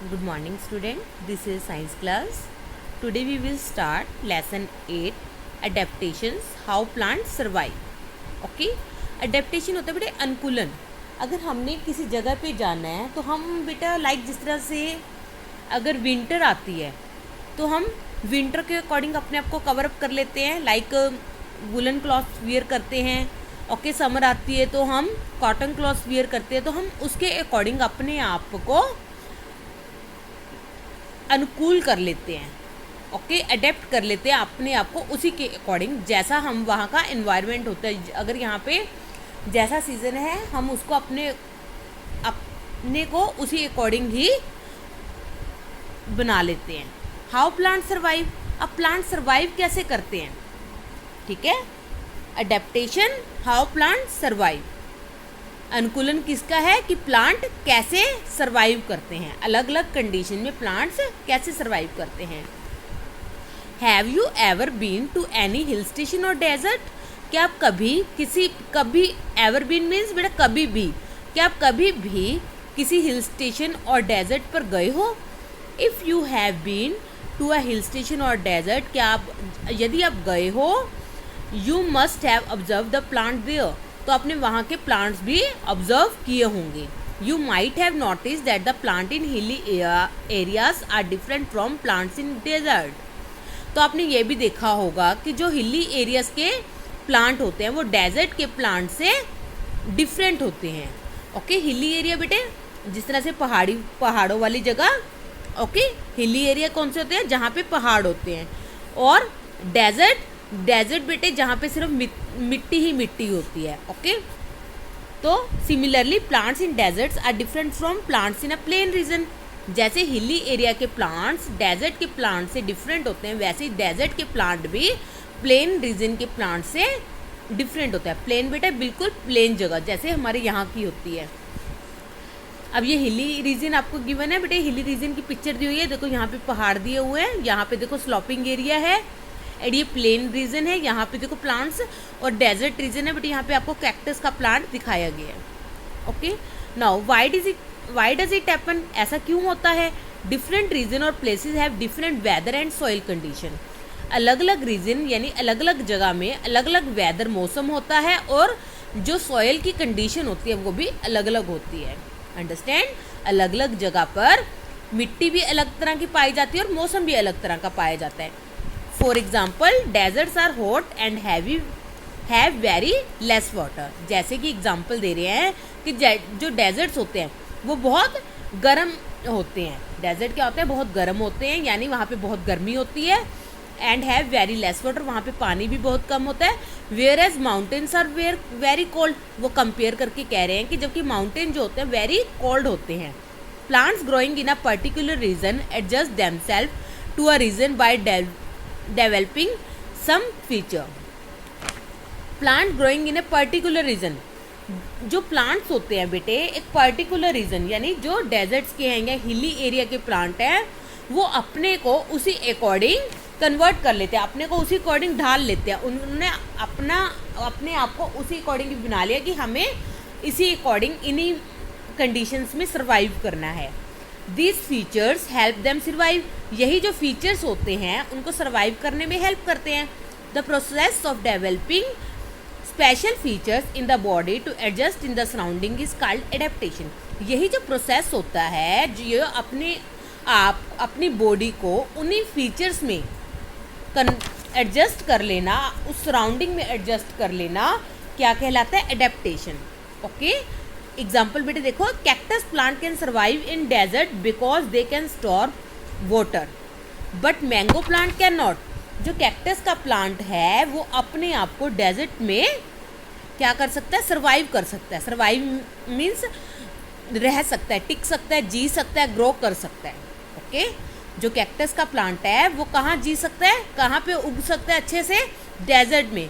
Good morning student, this is science class. Today we will start lesson 8 adaptations, how plants survive. Okay? Adaptation होता है बेटे अनुकूलन. अगर हमने किसी जगह पे जाना है तो हम बेटा लाइक जिस तरह से अगर विंटर आती है तो हम विंटर के अकॉर्डिंग अपने आप को कवर अप कर लेते हैं, लाइक वुलन क्लॉथ वियर करते हैं. ओके, समर आती है तो हम कॉटन क्लॉथ वियर करते हैं, तो हम उसके अकॉर्डिंग अपने आप को अनुकूल कर लेते हैं. ओके, अडेप्ट कर लेते हैं अपने आप को उसी के अकॉर्डिंग, जैसा हम वहाँ का एनवायरनमेंट होता है. अगर यहाँ पे जैसा सीज़न है हम उसको अपने को उसी अकॉर्डिंग ही बना लेते हैं. How plant survive. अब प्लांट सर्वाइव कैसे करते हैं, ठीक है. Adaptation, how plant survive. अनुकूलन किसका है कि प्लांट कैसे सर्वाइव करते हैं, अलग अलग कंडीशन में प्लांट्स कैसे सर्वाइव करते हैं. Have you ever been to any hill station or desert. क्या आप कभी एवर बीन मीन्स बेटा कभी भी, क्या आप कभी भी किसी हिल स्टेशन और डेजर्ट पर गए हो. If you have been to a hill station or desert, क्या आप यदि आप गए हो, you must have observe the plant there, तो आपने वहाँ के प्लांट्स भी ऑब्जर्व किए होंगे. You might have notice that the plant in hilly areas are different from plants in desert. तो आपने ये भी देखा होगा कि जो हिली एरियाज के प्लांट होते हैं वो डेजर्ट के प्लांट से डिफरेंट होते हैं. ओके, हिली एरिया बेटे जिस तरह से पहाड़ों वाली जगह. ओके, हिली एरिया कौन से होते हैं, जहाँ पे पहाड़ होते हैं. और डेजर्ट बेटे जहाँ पे सिर्फ मिट्टी ही मिट्टी होती है. ओके, तो similarly plants in deserts are different from plants in a plain region. जैसे हिली एरिया के प्लांट्स डेजर्ट के प्लांट से डिफरेंट होते हैं, वैसे ही डेजर्ट के प्लांट भी प्लेन रीजन के प्लांट से डिफरेंट होता है. प्लेन बेटा बिल्कुल प्लेन जगह जैसे हमारे यहाँ की होती है. अब ये हिली रीजन आपको गिवन है बेटे, हिली रीजन की पिक्चर दी हुई है. देखो यहाँ पे पहाड़ दिए हुए हैं, यहाँ पे देखो स्लॉपिंग एरिया है, एंड ये प्लेन रीजन है. यहाँ पे देखो प्लांट्स, और डेजर्ट रीजन है बट यहाँ पे आपको कैक्टस का प्लांट दिखाया गया है. Okay, now why does it happen. ऐसा क्यों होता है. डिफरेंट रीजन और places have different weather and soil condition. अलग अलग रीजन यानी अलग अलग जगह में अलग अलग वेदर मौसम होता है, और जो सॉइल की कंडीशन होती है वो भी अलग अलग होती है. अंडरस्टैंड, अलग अलग जगह पर मिट्टी भी अलग तरह की पाई जाती है और मौसम भी अलग तरह का पाया जाता है. For example, deserts are hot and have very less water. जैसे कि एग्जाम्पल दे रहे हैं कि जो डेजर्ट्स होते हैं वो बहुत गर्म होते हैं. डेजर्ट क्या होते हैं, बहुत गर्म होते हैं, यानी वहाँ पे बहुत गर्मी होती है. And have very less water, वहाँ पे पानी भी बहुत कम होता है. Whereas mountains are very cold. वो कंपेयर करके कह रहे हैं कि जबकि माउंटेन जो होते हैं वेरी कोल्ड होते हैं. Plants growing in a particular region adjust themselves to a region by developing some feature. Plant growing in a particular region, जो प्लांट्स होते हैं बेटे एक पर्टिकुलर रीजन यानी जो डेजर्ट्स के हैं या हिली एरिया के प्लांट हैं, वो अपने को उसी अकॉर्डिंग कन्वर्ट कर लेते हैं, अपने को उसी अकॉर्डिंग ढाल लेते हैं. उन्होंने अपने आप को उसी अकॉर्डिंग बना लिया कि हमें इसी अकॉर्डिंग इन्हीं कंडीशंस में सर्वाइव करना है. These features help them survive. यही जो फीचर्स होते हैं उनको सर्वाइव करने में हेल्प करते हैं. The process of developing special features in the body to adjust in the surrounding is called adaptation. यही जो प्रोसेस होता है जो अपनी बॉडी को उन्हीं फीचर्स में एडजस्ट कर लेना, उस सराउंडिंग में एडजस्ट कर लेना, क्या कहलाता है, एडेप्टेशन. ओके, एग्जाम्पल बेटे देखो, cactus plant can survive in desert because they can store water, but mango plant can not. जो कैक्टस का प्लांट है वो अपने आप को डेजर्ट में क्या कर सकता है, सर्वाइव कर सकता है. सर्वाइव मीन्स रह सकता है, टिक सकता है, जी सकता है, ग्रो कर सकता है. ओके, जो कैक्टस का प्लांट है वो कहाँ जी सकता है, कहाँ पे उग सकता है अच्छे से, डेजर्ट में.